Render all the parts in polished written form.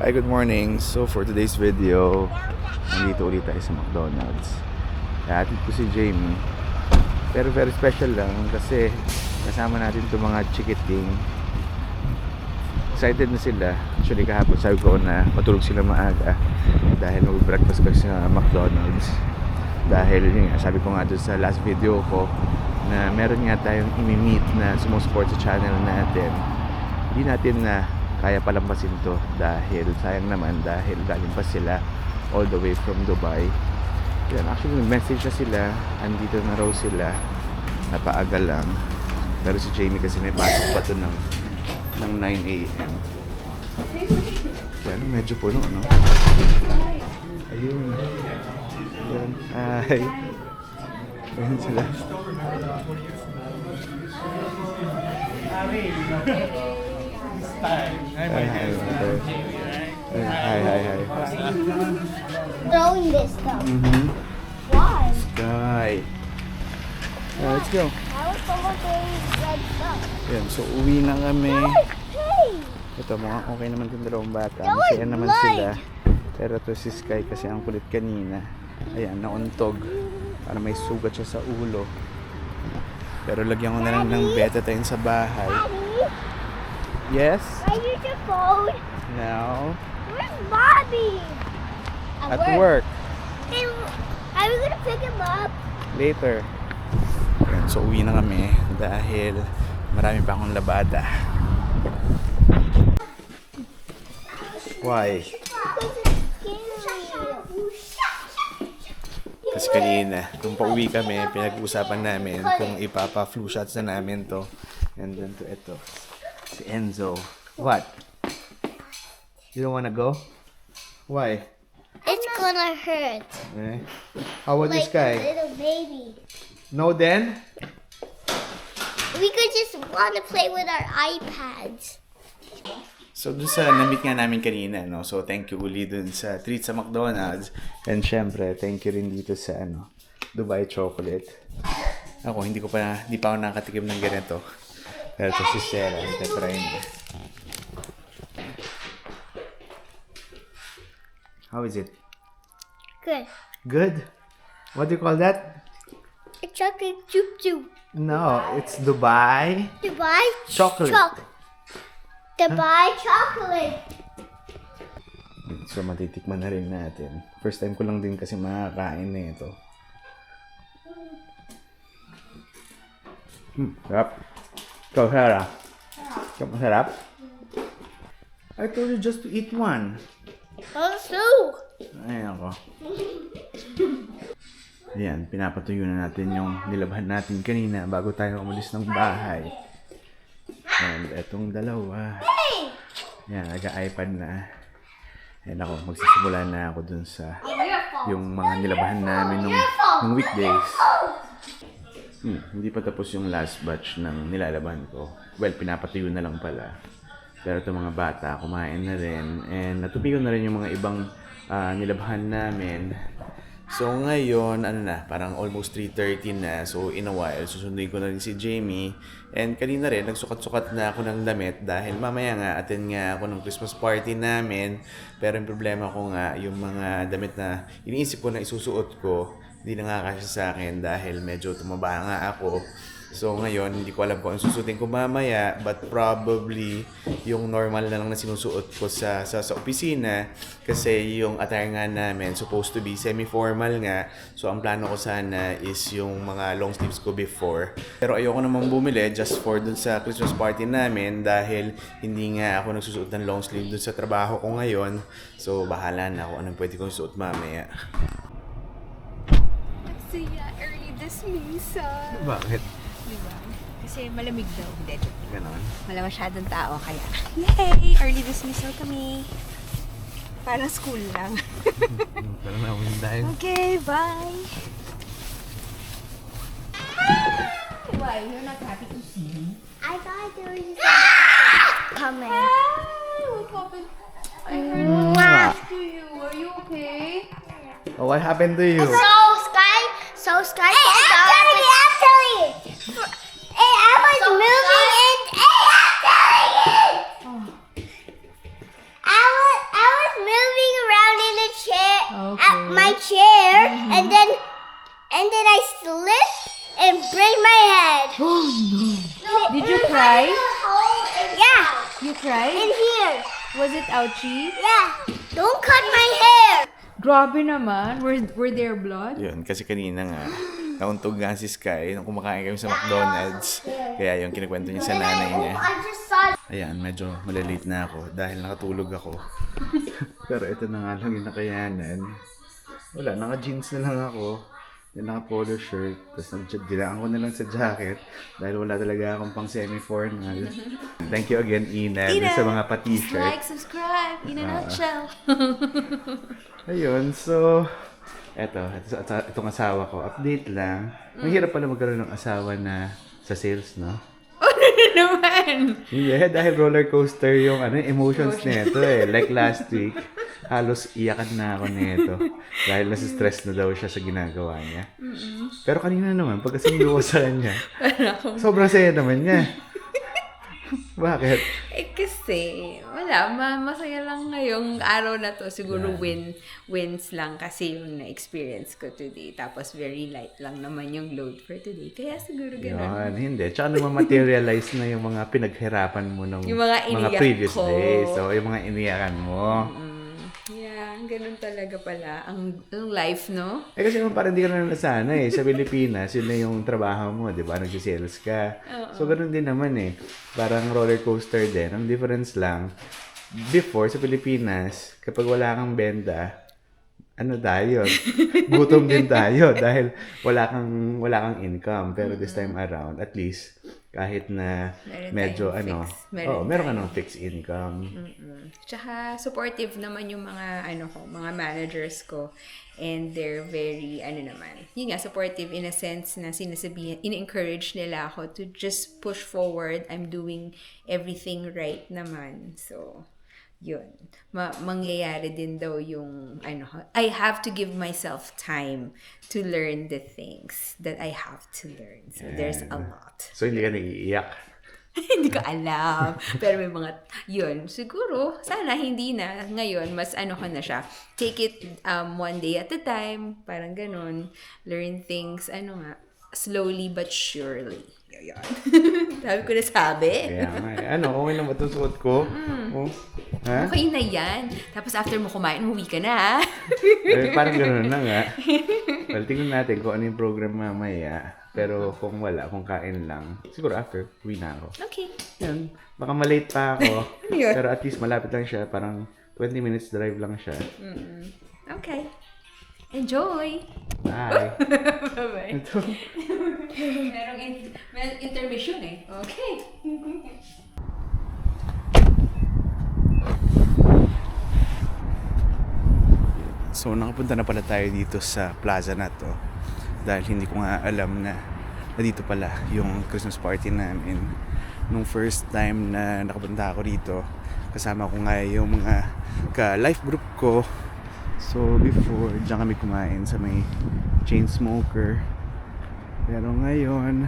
Hi, good morning. So for today's video, nandito ulit tayo sa McDonald's. Hatid ko si Jamie. Pero very special lang kasi kasama natin itong mga chikiting. Excited na sila. Actually kahapon sabi ko na matulog sila maaga dahil mag-breakfast kasi sa McDonald's. Dahil yun, sabi ko nga doon sa last video ko na meron nga tayong imi-meet na sumusupport sa channel natin. Hindi natin na kaya palampasin to dahil sayang naman dahil galing pa sila all the way from Dubai. Yan, actually nag-message na sila, andito na raw sila, napaaga lang. Pero si Jamie kasi may pasok pa to ng 9 AM. Yan, medyo puno, no? Ayun. Yan, hi. Ayun sila. Hi. Throwing this stuff. Why? Sky. Let's go. I was throwing red stuff. Yan, so uwi na kami. Hey! Ito, mga okay naman yung dalawang bata. That was Masaya naman blood. sila. Pero to si Sky kasi ang kulit kanina. Ayan, nauntog. Para may sugat siya sa ulo. Pero lagyan ko na lang ng betadine sa bahay. Daddy, Yes? I use your phone. Now? Where's Bobby? At work. Hey, are we gonna pick him up? Later. Ayan, so uwi na kami dahil marami pa akong labada. Why? Kasi kanina, kung pauwi kami, pinag-uusapan namin kung ipapa-flu shots na namin to. And then to ito, si Enzo. What? You don't wanna go? Why? It's gonna hurt. Eh? How about this Like a guy? little baby. No then? We could just want to play with our iPads. So dun sa na-meet nga namin kanina, no? So thank you uli dun sa treat sa McDonald's. And syempre, thank you rin dito sa Dubai chocolate. Ako, hindi pa ako nakatikim ng ganito. Pero ito si Sarah, try niya. How is it? Good. Good? What do you call that? A chocolate choo choo. No, it's Dubai. Dubai Chocolate. Dubai chocolate. So matitikman na rin natin. First time ko lang din kasi makakain na ito. Sarap. Ikaw, Sarah. Masarap? I told you just to eat one. Also. Ay, ako. Ayan, pinapatuyo na natin yung nilabhan natin kanina bago tayo umalis ng bahay. And etong dalawa. Ayan, nag-iPad na. Ayan ako, magsisimula na ako dun sa yung mga nilabahan namin nung weekdays. Hindi pa tapos yung last batch ng nilalaban ko. Well, pinapatuyo na lang pala. Pero itong mga bata, kumain na rin. And natupi ko na rin yung mga ibang nilabahan namin. So ngayon, parang almost 3:30 na. So in a while, susunduin ko na rin si Jamie. And kanina rin, nagsukat-sukat na ako ng damit dahil mamaya nga, attend nga ako ng Christmas party namin. Pero yung problema ko nga, yung mga damit na iniisip ko na isusuot ko, hindi na nga kasi sa akin dahil medyo tumaba nga ako. So ngayon, hindi ko alam kung ang susutin ko mamaya, but probably yung normal na lang na sinusuot ko sa opisina kasi yung attire nga namin supposed to be semi-formal nga. So ang plano ko sana is yung mga long sleeves ko before. Pero ayoko namang bumili just for dun sa Christmas party namin dahil hindi nga ako nagsusuot ng long sleeve dun sa trabaho ko ngayon. So bahala na kung anong pwede kong suot mamaya. Saya early dismissal. Bakit? Diba? Kasi malamig daw. Hindi, joke. Ganon. Wala masyadong tao kaya. Yay! Early dismissal kami. Parang school lang. Parang nawindahin. Okay, bye! Why? You're not happy to see me? I thought there was something coming. Hi! What happened? I heard what happened to you. Are you okay? Oh, what happened to you? So Sky falls down. I'm telling you. Hey, I was moving and hey, I'm telling you. I was my chair, and then I slip and break my head. Oh no. Did you cry? Yeah, You cried? in here. Was it ouchy? Yeah, don't cut my hair. Grabe naman. Were there blood? Yun, kasi kanina nga, nauntog nga si Sky nung kumakain kami sa McDonald's. Kaya yung kinikwento niya sa nanay niya. I just saw. Ayan, medyo malilate na ako dahil nakatulog ako. Pero ito na nga lang yung nakayanan. Wala, naka-jeans na lang ako. Then naka-polo shirt. Tapos dilaan ko na lang sa jacket dahil wala talaga akong pang semi-formal. Thank you again, Ina, dun sa mga pa-t-shirt. Like, subscribe, in a nutshell. Ayun, so, itong asawa ko, update lang. Mahirap pala magkaroon ng asawa na sa sales, no? Naman. Hindi, dahil roller coaster yung emotions nito eh. Like last week, halos iyakan na ako nito. Dahil nasa-stress na daw siya sa ginagawa niya. Pero kanina naman, pagkasing luwa sa kanya, sobrang saya naman niya. Bakit? Kasi, wala, masaya lang ngayong araw na to. Siguro wins lang kasi yung na-experience ko today. Tapos very light lang naman yung load for today. Kaya siguro ganun. Yan, hindi. Tsaka naman materialize na yung mga pinaghirapan mo nung Yung mga iniyak previous ko. days. So, yung mga iniyakan mo. Yeah, ganun talaga pala. Ang life, no? Kasi naman parang hindi ka na nasanay. Sa Pilipinas, yun na yung trabaho mo, di ba? Nag-sales ka. So, ganun din naman eh. Parang roller coaster din. Ang difference lang, before sa Pilipinas, kapag wala kang benta, tayo? Gutom din tayo dahil wala kang income. Pero this time around, at least, kahit na medyo meron ka ng fixed income. Tsaka supportive naman yung mga mga managers ko, and they're very yun nga, supportive in a sense na sinasabihan, in-encourage nila ako to just push forward. I'm doing everything right naman. So yun, mangyayari din daw yung I have to give myself time to learn the things that I have to learn. So there's a lot. So, hindi ka naiiyak. Hindi ko alam. Pero may mga, yun, siguro, sana hindi na. Ngayon, mas ka na siya. Take it one day at a time. Parang ganun. Learn things, slowly but surely. Yan. Sabi ko na sabi. Kaya nga. Okay na ba itong suot ko? Oh. Ha? Okay na yan. Tapos after mo kumain, umuwi ka na. Parang gano'n na nga. Well, tingnan natin kung ano yung program mamaya. Pero kung wala, kung kain lang, siguro after, uwi na ako. Okay. Yan. Baka malate pa ako. Yun. Pero at least malapit lang siya. Parang 20 minutes drive lang siya. Okay. Enjoy! Bye! Bye-bye. Ito. Merong intermission eh. Okay. So, nakapunta na pala tayo dito sa plaza na to. Dahil hindi ko nga alam na dito pala yung Christmas party namin. Nung first time na nakapunta ako dito, kasama ko nga yung mga ka-life group ko. So, before, diyan kami kumain sa may chain smoker. Pero ngayon,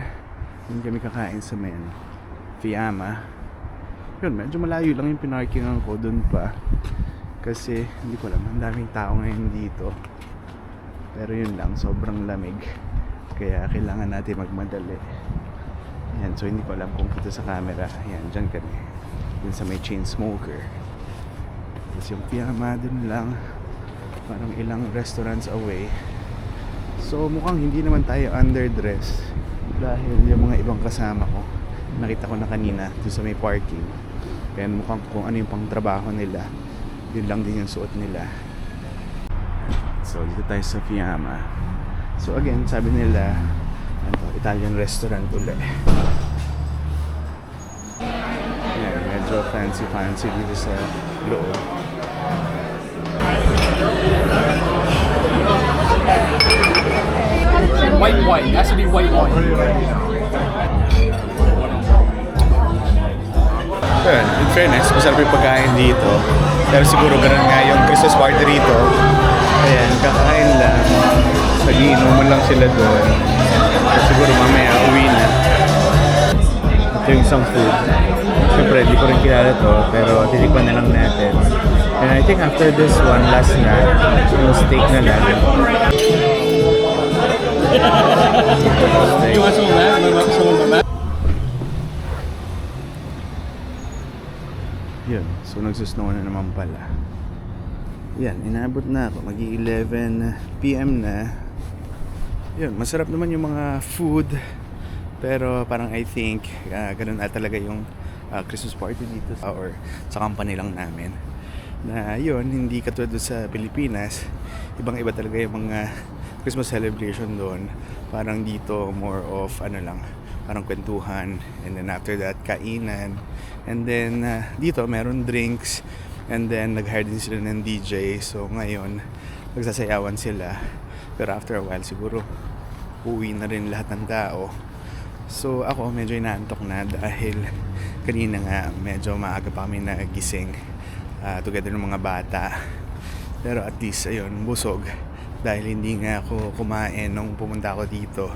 hindi kami kakain sa may Fiamma. Yun, medyo malayo lang yung pinarkingan ko dun pa. Kasi, hindi ko alam, ang daming tao ngayon dito. Pero yun lang, sobrang lamig. Kaya kailangan natin magmadali. Yan, so hindi ko alam kung kita sa camera. Yan, dyan kami. Dun sa may chain smoker. Tapos yung Fiamma dun lang. Parang ilang restaurants away. So mukhang hindi naman tayo underdress dahil yung mga ibang kasama ko nakita ko na kanina doon sa may parking. Kaya mukhang kung ano yung pang trabaho nila, yun lang din yung suot nila. So dito tayo sa Fiamma. So again, sabi nila Italian restaurant ulit. Yan, medyo fancy dito sa loob. White. It has to be white wine. Well, in fairness, masarap yung pagkain dito. Pero siguro ganun nga yung Christmas party rito. Ayan, kakain lang. Nagiinuman lang sila doon. So, siguro mamaya uwi na. Ito yung isang food. Siyempre, hindi ko rin kilala to. Pero titikman na lang natin. And I think after this one, last na, yung steak na lang. You want some of that? You want some of that? Yun, so nagsusnow na naman pala. Yan, inabot na ako. Mag-11 PM na. Yun, masarap naman yung mga food. Pero parang I think, ganun na talaga yung Christmas party dito or sa company lang namin. Na yun, hindi katulad doon sa Pilipinas. Ibang-iba talaga yung mga Christmas celebration doon. Parang dito, more of parang kwentuhan. And then after that, kainan. And then dito, meron drinks. And then nag-hire din sila ng DJ. So ngayon, nagsasayawan sila. Pero after a while, siguro uwi na rin lahat ng tao. So ako, medyo inaantok na dahil kanina nga medyo maaga pa kami nagising together ng mga bata. Pero at least, ayun, busog. Dahil hindi nga ako kumain nung pumunta ako dito.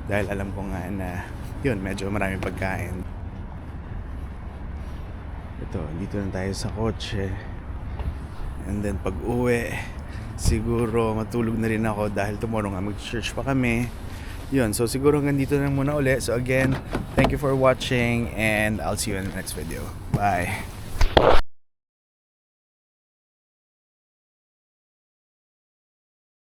Dahil alam ko nga na, yun, medyo maraming pagkain. Ito, dito na tayo sa kotse. And then pag uwi, siguro matulog na rin ako dahil tomorrow nga mag-church pa kami. Yun, so siguro hanggang dito na muna ulit. So again, thank you for watching and I'll see you in the next video. Bye!